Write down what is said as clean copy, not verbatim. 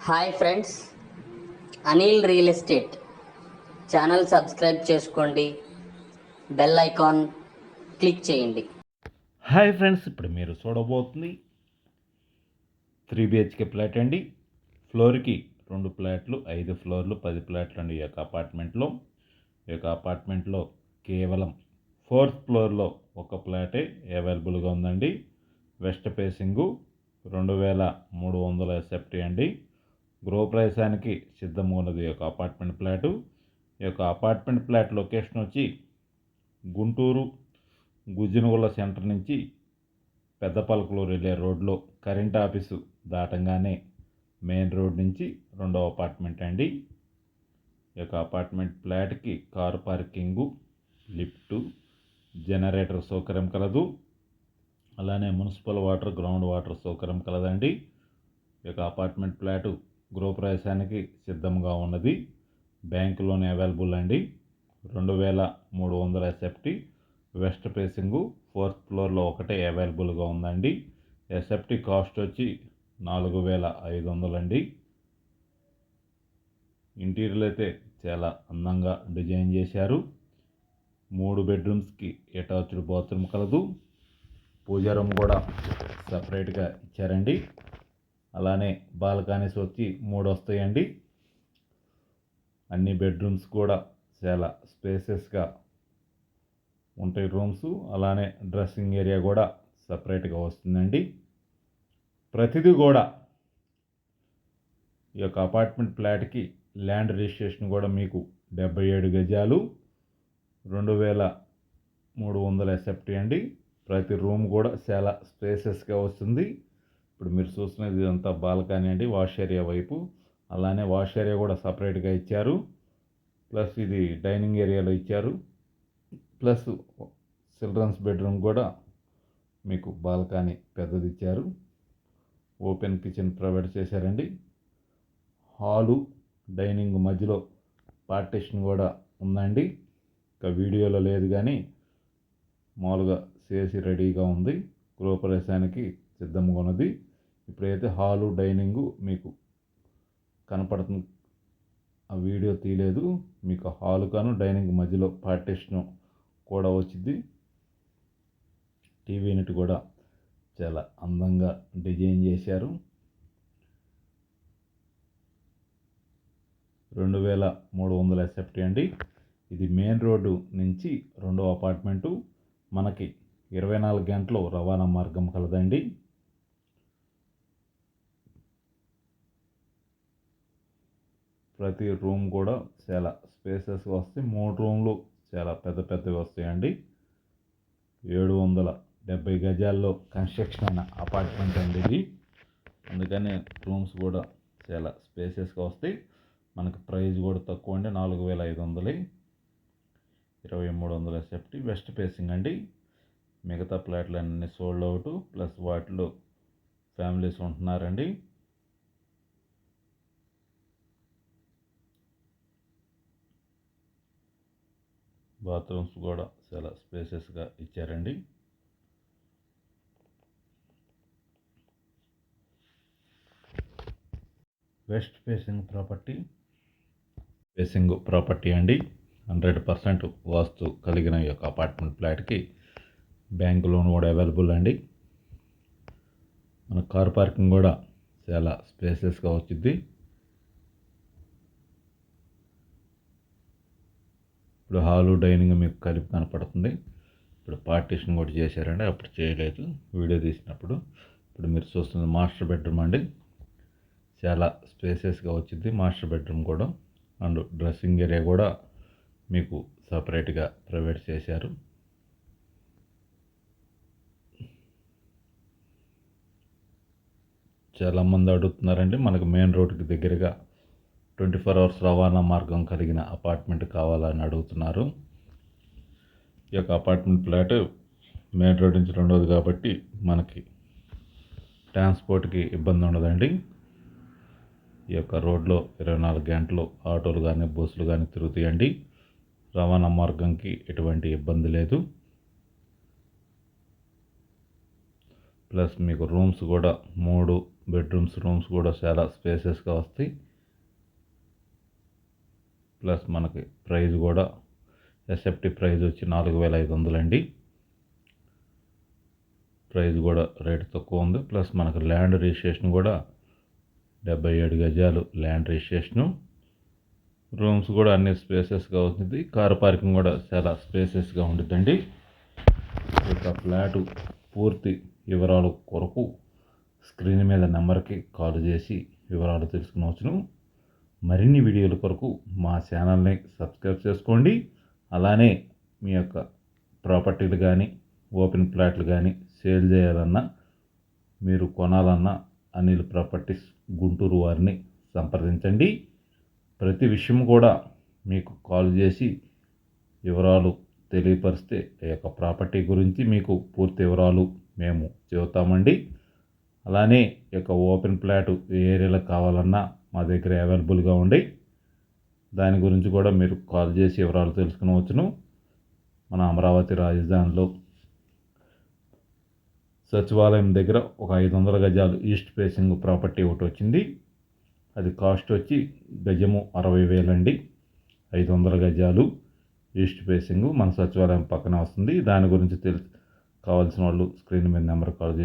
Hi friends, Anil real estate channel subscribe చేసుకోండి, bell icon click చేయండి. Hi friends, ఇప్పుడు మీరు చూడబోతుంది 3 BHK ఫ్లాట్ అండి. ఫ్లోర్కి 2 ఫ్లాట్లు, 5 ఫ్లోర్లు, 10 ఫ్లాట్లు అండి. ఈ యొక్క అపార్ట్మెంట్లో కేవలం 4th ఫ్లోర్లో ఒక ఫ్లాటే అవైలబుల్గా ఉందండి. వెస్ట్ ఫేసింగు 2300 SFT అండి. గృహప్రవేశానికి సిద్ధంగా ఉన్నది ఈ యొక్క అపార్ట్మెంట్ ఫ్లాటు. ఈ యొక్క అపార్ట్మెంట్ ఫ్లాట్ లొకేషన్ వచ్చి గుంటూరు గుజ్జినగొల్ల సెంటర్ నుంచి పెద్దపలకలూరు వెళ్ళే రోడ్లో కరెంట్ ఆఫీసు దాటంగానే మెయిన్ రోడ్ నుంచి 2వ అపార్ట్మెంట్ అండి. ఈ యొక్క అపార్ట్మెంట్ ఫ్లాట్కి కారు పార్కింగు, లిఫ్టు, జనరేటర్ సౌకర్యం కలదు. అలానే మున్సిపల్ వాటర్, గ్రౌండ్ వాటర్ సౌకర్యం కలదండి. ఈ యొక్క అపార్ట్మెంట్ ఫ్లాటు గృహప్రవేశానికి సిద్ధంగా ఉన్నది. బ్యాంక్ లోన్ అవైలబుల్ అండి. 2300 SFT. వెస్ట్ ఫేసింగు 4th ఫ్లోర్లో ఒకటే అవైలబుల్గా ఉందండి. SFT కాస్ట్ వచ్చి 4500 అండి. ఇంటీరియర్ అయితే చాలా అందంగా డిజైన్ చేశారు. 3 బెడ్రూమ్స్కి అటాచ్డ్ బాత్రూమ్ కలదు. పూజా రూమ్ కూడా సపరేట్గా ఇచ్చారండి. అలానే బాల్కనీస్ వచ్చి 3 వస్తాయండి. అన్ని బెడ్రూమ్స్ కూడా చాలా స్పేసెస్గా ఉంటాయి రూమ్స్. అలానే డ్రెస్సింగ్ ఏరియా కూడా సపరేట్గా వస్తుందండి. ప్రతిదీ కూడా ఈ యొక్క అపార్ట్మెంట్ ఫ్లాట్కి ల్యాండ్ రిజిస్ట్రేషన్ కూడా మీకు 77 గజాలు, 2300 SFT అండి. ప్రతి రూమ్ కూడా చాలా స్పేసెస్గా వస్తుంది. ఇప్పుడు మీరు చూస్తున్నది ఇదంతా బాల్కనీ అండి, వాష్ ఏరియా వైపు. అలానే వాష్ ఏరియా కూడా సపరేట్గా ఇచ్చారు. ప్లస్ ఇది డైనింగ్ ఏరియాలో ఇచ్చారు. ప్లస్ చిల్డ్రన్స్ బెడ్రూమ్ కూడా మీకు బాల్కనీ పెద్దది ఇచ్చారు. ఓపెన్ కిచెన్ ప్రొవైడ్ చేశారండి. హాలు, డైనింగ్ మధ్యలో పార్టీషన్ కూడా ఉందండి. ఇంకా వీడియోలో లేదు కానీ మామూలుగా చేసి రెడీగా ఉంది. గృహప్రవేశానికి సిద్ధంగా ఉన్నది. ఇప్పుడైతే హాలు, డైనింగు మీకు కనపడుతుంది. ఆ వీడియో తీయలేదు. మీకు హాలు కాను డైనింగ్ మధ్యలో పార్టీషన్ కూడా వచ్చింది. టీవీ యూనిట్ కూడా చాలా అందంగా డిజైన్ చేశారు. 2300 SFT అండి. ఇది మెయిన్ రోడ్డు నుంచి 2వ అపార్ట్మెంటు. మనకి 24 గంటలు రవాణా మార్గం కలదండి. ప్రతి రూమ్ కూడా చాలా స్పేసెస్గా వస్తాయి. 3 రూమ్లు చాలా పెద్దవి వస్తాయండి. 770 గజాల్లో కన్స్ట్రక్షన్ అయిన అపార్ట్మెంట్ అండి ఇది. అందుకని రూమ్స్ కూడా చాలా స్పేసెస్గా వస్తాయి. మనకు ప్రైస్ కూడా తక్కువ అండి, 4500. 2300 SFT. వెస్ట్ ఫేసింగ్ అండి. మిగతా ఫ్లాట్లు అన్నీ సోల్డ్ అవుట్. ప్లస్ వాటిలో ఫ్యామిలీస్ ఉంటున్నారండి. బాత్రూమ్స్ కూడా చాలా స్పేసెస్గా ఇచ్చారండి. వెస్ట్ ఫేసింగ్ ప్రాపర్టీ అండి. 100% వాస్తు కలిగిన ఈ యొక్క అపార్ట్మెంట్ ఫ్లాట్కి బ్యాంక్ లోన్ కూడా అవైలబుల్ అండి. మన కార్ పార్కింగ్ కూడా చాలా స్పేసెస్గా వచ్చింది. ఇప్పుడు హాలు, డైనింగ్ మీకు కలిపి కనపడుతుంది. ఇప్పుడు పార్టీషన్ కూడా చేశారండి, అప్పుడు చేయలేదు వీడియో తీసినప్పుడు. ఇప్పుడు మీరు చూస్తుంది మాస్టర్ బెడ్రూమ్ అండి. చాలా స్పేసెస్గా వచ్చింది మాస్టర్ బెడ్రూమ్ కూడా. అండ్ డ్రెస్సింగ్ ఏరియా కూడా మీకు సపరేట్గా ప్రొవైడ్ చేశారు. చాలామంది అడుగుతున్నారండి, మనకు మెయిన్ రోడ్కి దగ్గరగా 24 hours రవాణా మార్గం కలిగిన అపార్ట్మెంట్ కావాలని అడుగుతున్నారు. ఈ యొక్క అపార్ట్మెంట్ ఫ్లాట్ మెయిన్ రోడ్ నుంచి 2వది కాబట్టి మనకి ట్రాన్స్పోర్ట్కి ఇబ్బంది ఉండదండి. ఈ యొక్క రోడ్లో 24 గంటలు ఆటోలు కానీ బస్సులు కానీ తిరుగుతాయండి. రవాణా మార్గంకి ఎటువంటి ఇబ్బంది లేదు. ప్లస్ మీకు రూమ్స్ కూడా 3 బెడ్రూమ్స్ రూమ్స్ కూడా చాలా స్పేసెస్గా వస్తాయి. ప్లస్ మనకి ప్రైస్ కూడా ఎస్ఎఫ్టీ ప్రైస్ వచ్చి 4,500 అండి. ప్రైస్ కూడా రేటు తక్కువ ఉంది. ప్లస్ మనకు ల్యాండ్ రిజిస్ట్రేషన్ కూడా 77 గజాలు ల్యాండ్ రిజిస్ట్రేషను. రూమ్స్ కూడా అన్ని స్పేసెస్గా ఉంటుంది. కార్ పార్కింగ్ కూడా చాలా స్పేసెస్గా ఉంటుందండి. ఇక ఫ్లాటు పూర్తి వివరాల కొరకు స్క్రీన్ మీద నెంబర్కి కాల్ చేసి వివరాలు తెలుసుకునవచ్చును. మరిన్ని వీడియోల కొరకు మా ఛానల్ని సబ్స్క్రైబ్ చేసుకోండి. అలానే మీ యొక్క ప్రాపర్టీలు కానీ ఓపెన్ ప్లాట్లు కానీ సేల్ చేయాలన్నా మీరు కొనాలన్నా అనిల్ ప్రాపర్టీస్ గుంటూరు వారిని సంప్రదించండి. ప్రతి విషయం కూడా మీకు కాల్ చేసి వివరాలు తెలియపరిస్తే ఈ యొక్క ప్రాపర్టీ గురించి మీకు పూర్తి వివరాలు మేము చెబుతామండి. అలానే ఈ యొక్క ఓపెన్ ప్లాట్ ఏ ఏరియాలో కావాలన్నా మా దగ్గర అవైలబుల్గా ఉండి దాని గురించి కూడా మీరు కాల్ చేసి వివరాలు తెలుసుకునవచ్చును. మన అమరావతి రాజధానిలో సచివాలయం దగ్గర ఒక 500 గజాలు ఈస్ట్ ఫేసింగ్ ప్రాపర్టీ ఒకటి వచ్చింది. అది కాస్ట్ వచ్చి గజము 60,000 అండి. 500 గజాలు ఈస్ట్ ఫేసింగ్ మన సచివాలయం పక్కన వస్తుంది. దాని గురించి కావాల్సిన వాళ్ళు స్క్రీన్ మీద నెంబర్ కాల్ చేసి